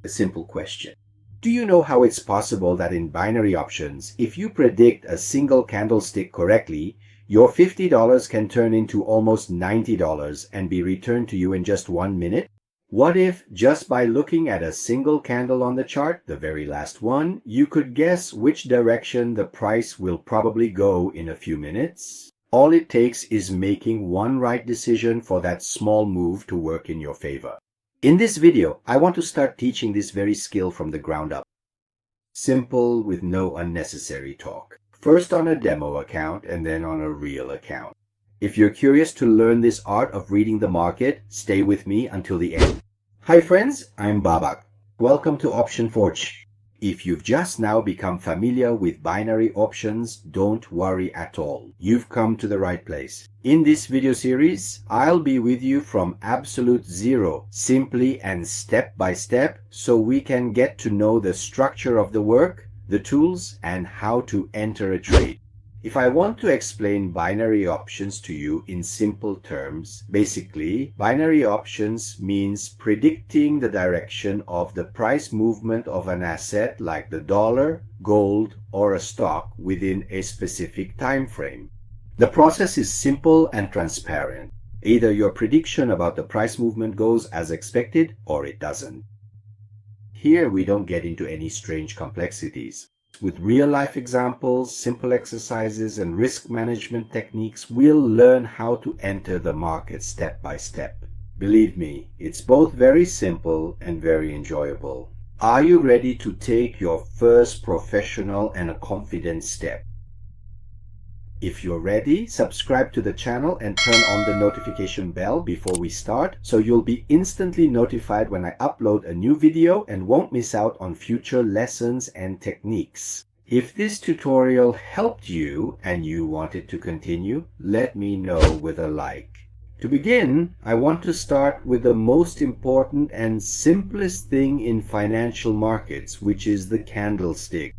A simple question. Do you know how it's possible that in binary options, if you predict a single candlestick correctly, your $50 can turn into almost $90 and be returned to you in just 1 minute? What if, just by looking at a single candle on the chart, the very last one, you could guess which direction the price will probably go in a few minutes? All it takes is making one right decision for that small move to work in your favor. In this video, I want to start teaching this very skill from the ground up. Simple, with no unnecessary talk. First on a demo account and then on a real account. If you're curious to learn this art of reading the market, stay with me until the end. Hi friends, I'm Babak. Welcome to OptionForge. If you've just now become familiar with binary options, don't worry at all. You've come to the right place. In this video series, I'll be with you from absolute zero, simply and step by step, so we can get to know the structure of the work, the tools, and how to enter a trade. If I want to explain binary options to you in simple terms, basically, binary options means predicting the direction of the price movement of an asset like the dollar, gold, or a stock within a specific time frame. The process is simple and transparent. Either your prediction about the price movement goes as expected or it doesn't. Here we don't get into any strange complexities. With real-life examples, simple exercises, and risk management techniques, we'll learn how to enter the market step by step. Believe me, it's both very simple and very enjoyable. Are you ready to take your first professional and confident step? If you're ready, subscribe to the channel and turn on the notification bell before we start, so you'll be instantly notified when I upload a new video and won't miss out on future lessons and techniques. If this tutorial helped you and you want it to continue, let me know with a like. To begin, I want to start with the most important and simplest thing in financial markets, which is the candlestick.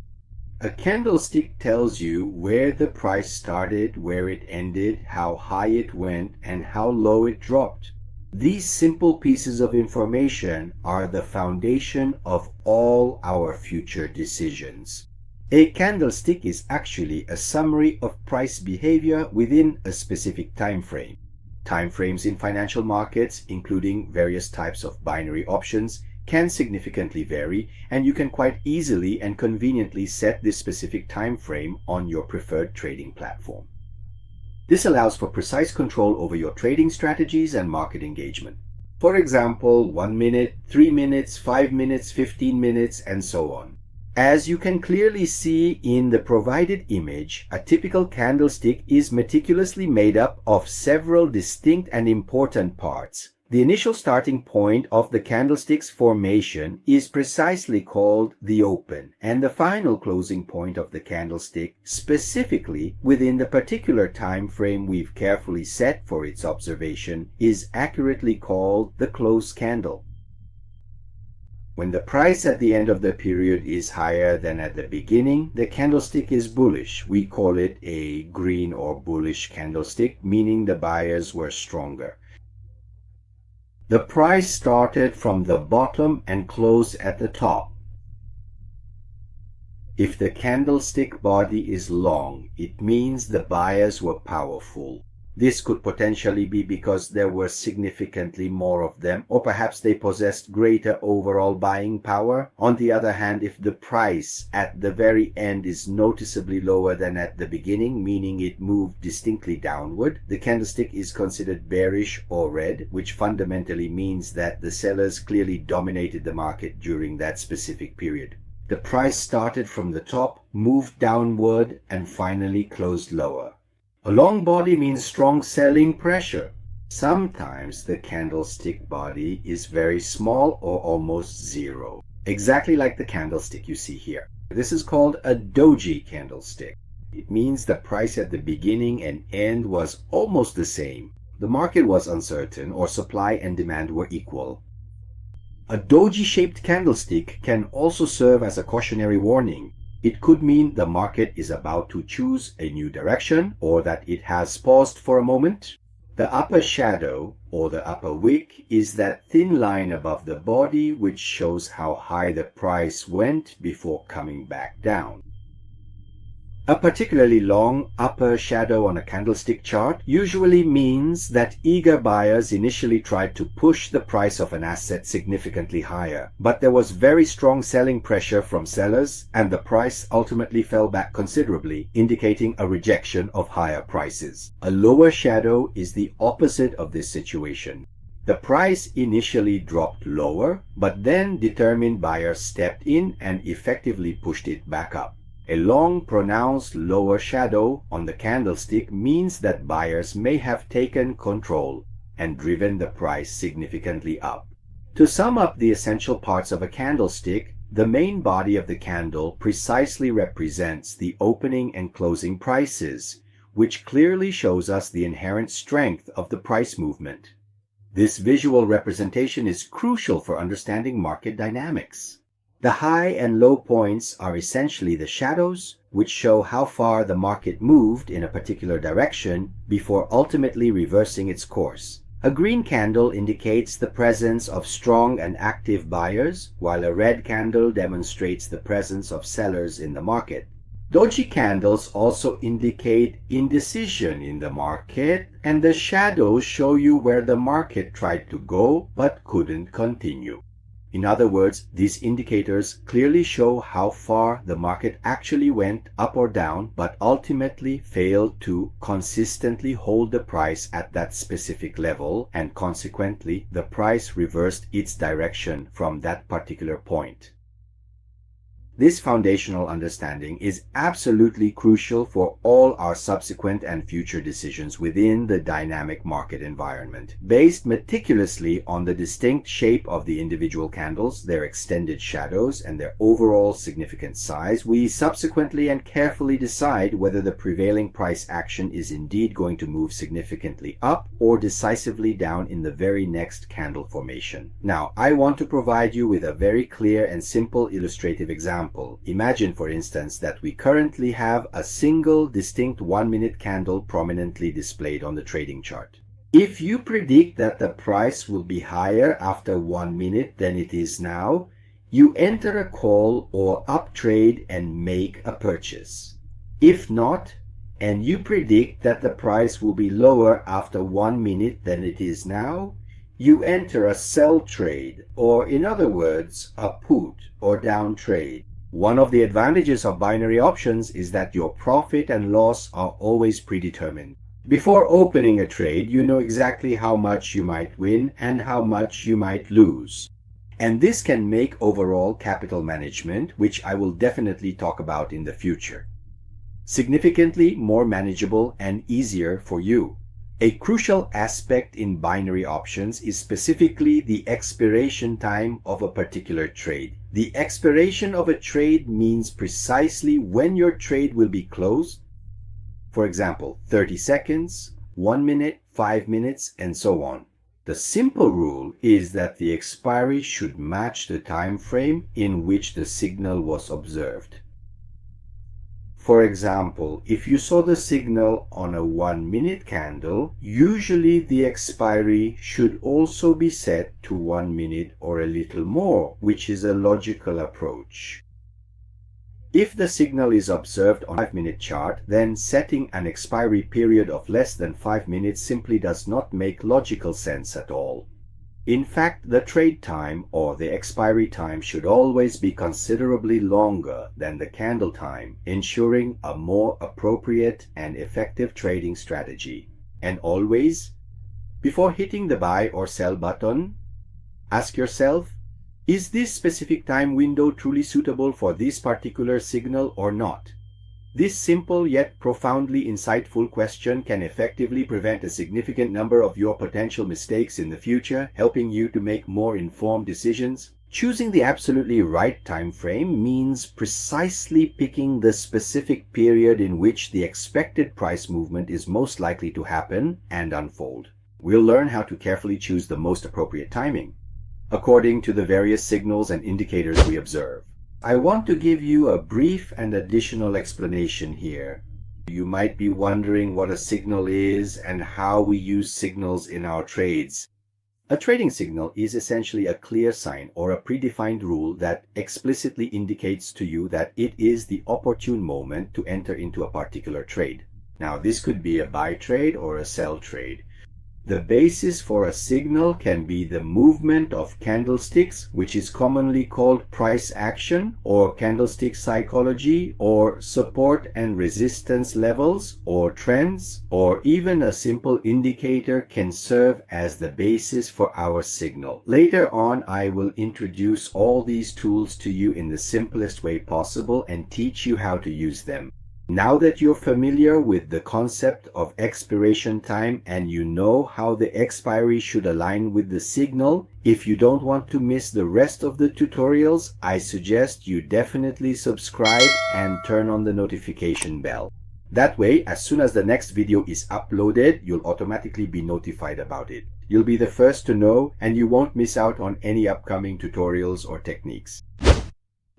A candlestick tells you where the price started, where it ended, how high it went, and how low it dropped. These simple pieces of information are the foundation of all our future decisions. A candlestick is actually a summary of price behavior within a specific time frame. Time frames in financial markets, including various types of binary options, can significantly vary, and you can quite easily and conveniently set this specific time frame on your preferred trading platform. This allows for precise control over your trading strategies and market engagement. For example, 1 minute, 3 minutes, 5 minutes, 15 minutes, and so on. As you can clearly see in the provided image, a typical candlestick is meticulously made up of several distinct and important parts. The initial starting point of the candlestick's formation is precisely called the open, and the final closing point of the candlestick, specifically within the particular time frame we've carefully set for its observation, is accurately called the close candle. When the price at the end of the period is higher than at the beginning, the candlestick is bullish. We call it a green or bullish candlestick, meaning the buyers were stronger. The price started from the bottom and closed at the top. If the candlestick body is long, it means the buyers were powerful. This could potentially be because there were significantly more of them, or perhaps they possessed greater overall buying power. On the other hand, if the price at the very end is noticeably lower than at the beginning, meaning it moved distinctly downward, the candlestick is considered bearish or red, which fundamentally means that the sellers clearly dominated the market during that specific period. The price started from the top, moved downward, and finally closed lower. A long body means strong selling pressure. Sometimes the candlestick body is very small or almost zero, exactly like the candlestick you see here. This is called a doji candlestick. It means the price at the beginning and end was almost the same. The market was uncertain, or supply and demand were equal. A doji-shaped candlestick can also serve as a cautionary warning. It could mean the market is about to choose a new direction, or that it has paused for a moment. The upper shadow, or the upper wick, is that thin line above the body which shows how high the price went before coming back down. A particularly long upper shadow on a candlestick chart usually means that eager buyers initially tried to push the price of an asset significantly higher, but there was very strong selling pressure from sellers and the price ultimately fell back considerably, indicating a rejection of higher prices. A lower shadow is the opposite of this situation. The price initially dropped lower, but then determined buyers stepped in and effectively pushed it back up. A long, pronounced lower shadow on the candlestick means that buyers may have taken control and driven the price significantly up. To sum up the essential parts of a candlestick, the main body of the candle precisely represents the opening and closing prices, which clearly shows us the inherent strength of the price movement. This visual representation is crucial for understanding market dynamics. The high and low points are essentially the shadows, which show how far the market moved in a particular direction before ultimately reversing its course. A green candle indicates the presence of strong and active buyers, while a red candle demonstrates the presence of sellers in the market. Doji candles also indicate indecision in the market, and the shadows show you where the market tried to go but couldn't continue. In other words, these indicators clearly show how far the market actually went up or down, but ultimately failed to consistently hold the price at that specific level, and consequently, the price reversed its direction from that particular point. This foundational understanding is absolutely crucial for all our subsequent and future decisions within the dynamic market environment. Based meticulously on the distinct shape of the individual candles, their extended shadows, and their overall significant size, we subsequently and carefully decide whether the prevailing price action is indeed going to move significantly up or decisively down in the very next candle formation. Now, I want to provide you with a very clear and simple illustrative example. Imagine, for instance, that we currently have a single distinct 1-minute candle prominently displayed on the trading chart. If you predict that the price will be higher after 1 minute than it is now, you enter a call or up trade and make a purchase. If not, and you predict that the price will be lower after 1 minute than it is now, you enter a sell trade, or in other words, a put or down trade. One of the advantages of binary options is that your profit and loss are always predetermined. Before opening a trade, you know exactly how much you might win and how much you might lose. And this can make overall capital management, which I will definitely talk about in the future, significantly more manageable and easier for you. A crucial aspect in binary options is specifically the expiration time of a particular trade. The expiration of a trade means precisely when your trade will be closed. For example, 30 seconds, 1 minute, 5 minutes, and so on. The simple rule is that the expiry should match the time frame in which the signal was observed. For example, if you saw the signal on a 1-minute candle, usually the expiry should also be set to 1 minute or a little more, which is a logical approach. If the signal is observed on a 5-minute chart, then setting an expiry period of less than 5 minutes simply does not make logical sense at all. In fact, the trade time or the expiry time should always be considerably longer than the candle time, ensuring a more appropriate and effective trading strategy. And always, before hitting the buy or sell button, ask yourself, is this specific time window truly suitable for this particular signal or not? This simple yet profoundly insightful question can effectively prevent a significant number of your potential mistakes in the future, helping you to make more informed decisions. Choosing the absolutely right time frame means precisely picking the specific period in which the expected price movement is most likely to happen and unfold. We'll learn how to carefully choose the most appropriate timing, according to the various signals and indicators we observe. I want to give you a brief and additional explanation here. You might be wondering what a signal is and how we use signals in our trades. A trading signal is essentially a clear sign or a predefined rule that explicitly indicates to you that it is the opportune moment to enter into a particular trade. Now, this could be a buy trade or a sell trade. The basis for a signal can be the movement of candlesticks, which is commonly called price action or candlestick psychology, or support and resistance levels or trends, or even a simple indicator can serve as the basis for our signal. Later on, I will introduce all these tools to you in the simplest way possible and teach you how to use them. Now that you're familiar with the concept of expiration time and you know how the expiry should align with the signal, if you don't want to miss the rest of the tutorials, I suggest you definitely subscribe and turn on the notification bell. That way, as soon as the next video is uploaded, you'll automatically be notified about it. You'll be the first to know and you won't miss out on any upcoming tutorials or techniques.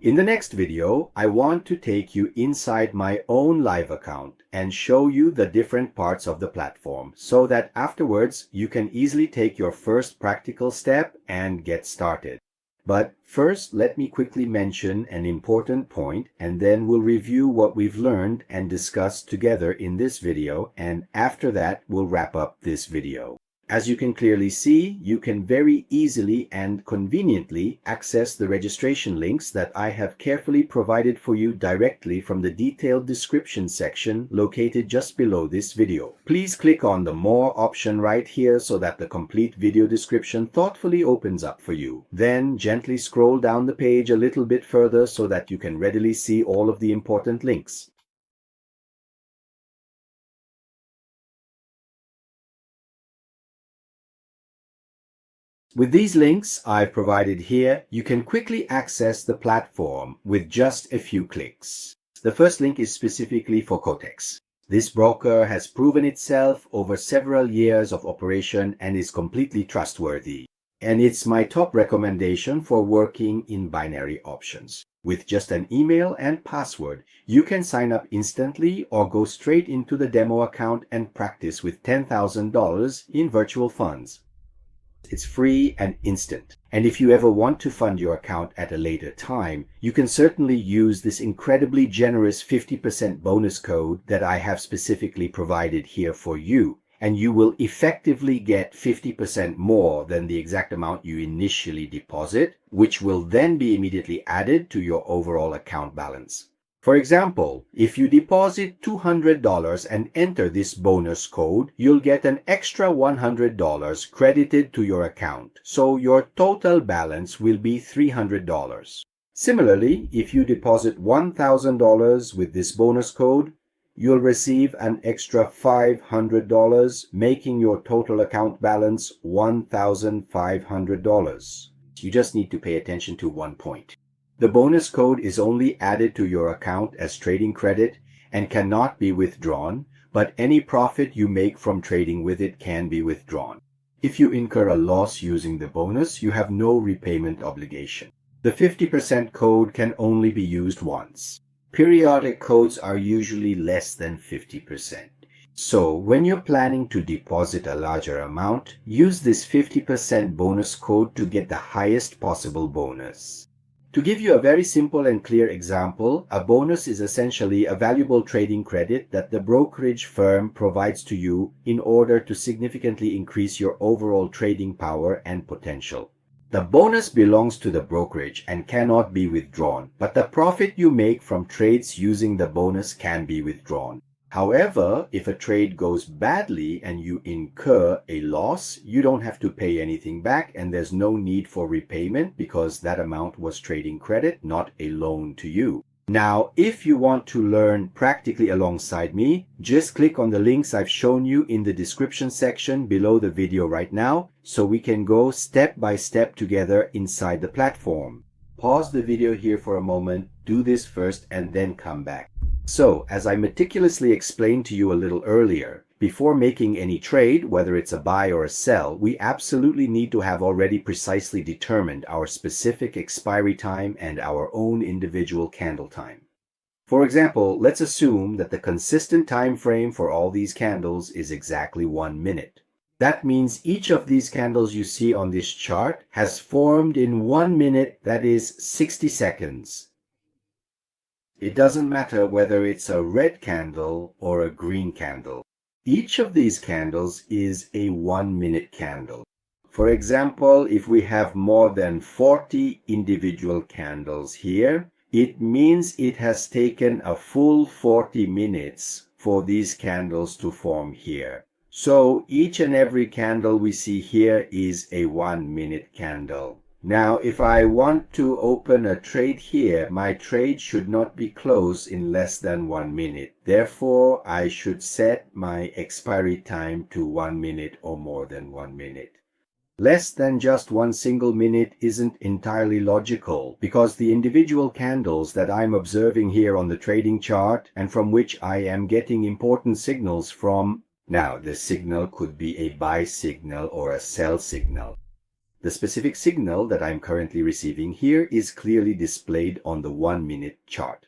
In the next video, I want to take you inside my own live account and show you the different parts of the platform so that afterwards you can easily take your first practical step and get started. But first, let me quickly mention an important point and then we'll review what we've learned and discussed together in this video, and after that we'll wrap up this video. As you can clearly see, you can very easily and conveniently access the registration links that I have carefully provided for you directly from the detailed description section located just below this video. Please click on the More option right here so that the complete video description thoughtfully opens up for you. Then gently scroll down the page a little bit further so that you can readily see all of the important links. With these links I've provided here, you can quickly access the platform with just a few clicks. The first link is specifically for Quotex. This broker has proven itself over several years of operation and is completely trustworthy. And it's my top recommendation for working in binary options. With just an email and password, you can sign up instantly or go straight into the demo account and practice with $10,000 in virtual funds. It's free and instant. And if you ever want to fund your account at a later time, you can certainly use this incredibly generous 50% bonus code that I have specifically provided here for you. And you will effectively get 50% more than the exact amount you initially deposit, which will then be immediately added to your overall account balance. For example, if you deposit $200 and enter this bonus code, you'll get an extra $100 credited to your account, so your total balance will be $300. Similarly, if you deposit $1,000 with this bonus code, you'll receive an extra $500, making your total account balance $1,500. You just need to pay attention to one point. The bonus code is only added to your account as trading credit and cannot be withdrawn, but any profit you make from trading with it can be withdrawn. If you incur a loss using the bonus, you have no repayment obligation. The 50% code can only be used once. Periodic codes are usually less than 50%. So when you're planning to deposit a larger amount, use this 50% bonus code to get the highest possible bonus. To give you a very simple and clear example, a bonus is essentially a valuable trading credit that the brokerage firm provides to you in order to significantly increase your overall trading power and potential. The bonus belongs to the brokerage and cannot be withdrawn, but the profit you make from trades using the bonus can be withdrawn. However, if a trade goes badly and you incur a loss, you don't have to pay anything back and there's no need for repayment because that amount was trading credit, not a loan to you. Now, if you want to learn practically alongside me, just click on the links I've shown you in the description section below the video right now so we can go step by step together inside the platform. Pause the video here for a moment, do this first and then come back. So, as I meticulously explained to you a little earlier, before making any trade, whether it's a buy or a sell, we absolutely need to have already precisely determined our specific expiry time and our own individual candle time. For example, let's assume that the consistent time frame for all these candles is exactly 1 minute. That means each of these candles you see on this chart has formed in 1 minute, that is 60 seconds. It doesn't matter whether it's a red candle or a green candle. Each of these candles is a 1 minute candle. For example, if we have more than 40 individual candles here, it means it has taken a full 40 minutes for these candles to form here. So each and every candle we see here is a 1 minute candle. Now, if I want to open a trade here, my trade should not be closed in less than 1 minute. Therefore, I should set my expiry time to 1 minute or more than 1 minute. Less than just one single minute isn't entirely logical because the individual candles that I'm observing here on the trading chart and from which I am getting important signals from. Now, the signal could be a buy signal or a sell signal. The specific signal that I'm currently receiving here is clearly displayed on the 1 minute chart.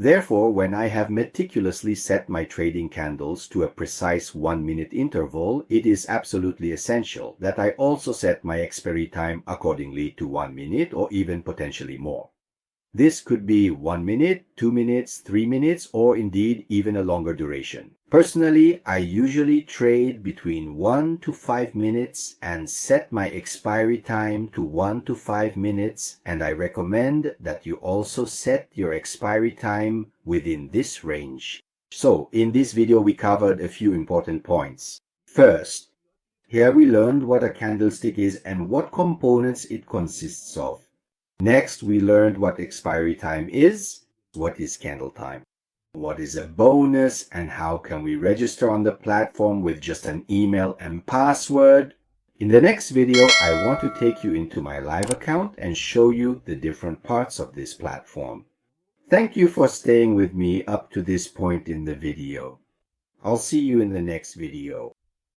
Therefore, when I have meticulously set my trading candles to a precise 1 minute interval, it is absolutely essential that I also set my expiry time accordingly to 1 minute or even potentially more. This could be 1 minute, 2 minutes, 3 minutes, or indeed even a longer duration. Personally, I usually trade between 1 to 5 minutes and set my expiry time to 1 to 5 minutes, and I recommend that you also set your expiry time within this range. So, in this video we covered a few important points. First, here we learned what a candlestick is and what components it consists of. Next, we learned what expiry time is, what is candle time, what is a bonus, and how can we register on the platform with just an email and password. In the next video, I want to take you into my live account and show you the different parts of this platform. Thank you for staying with me up to this point in the video. I'll see you in the next video.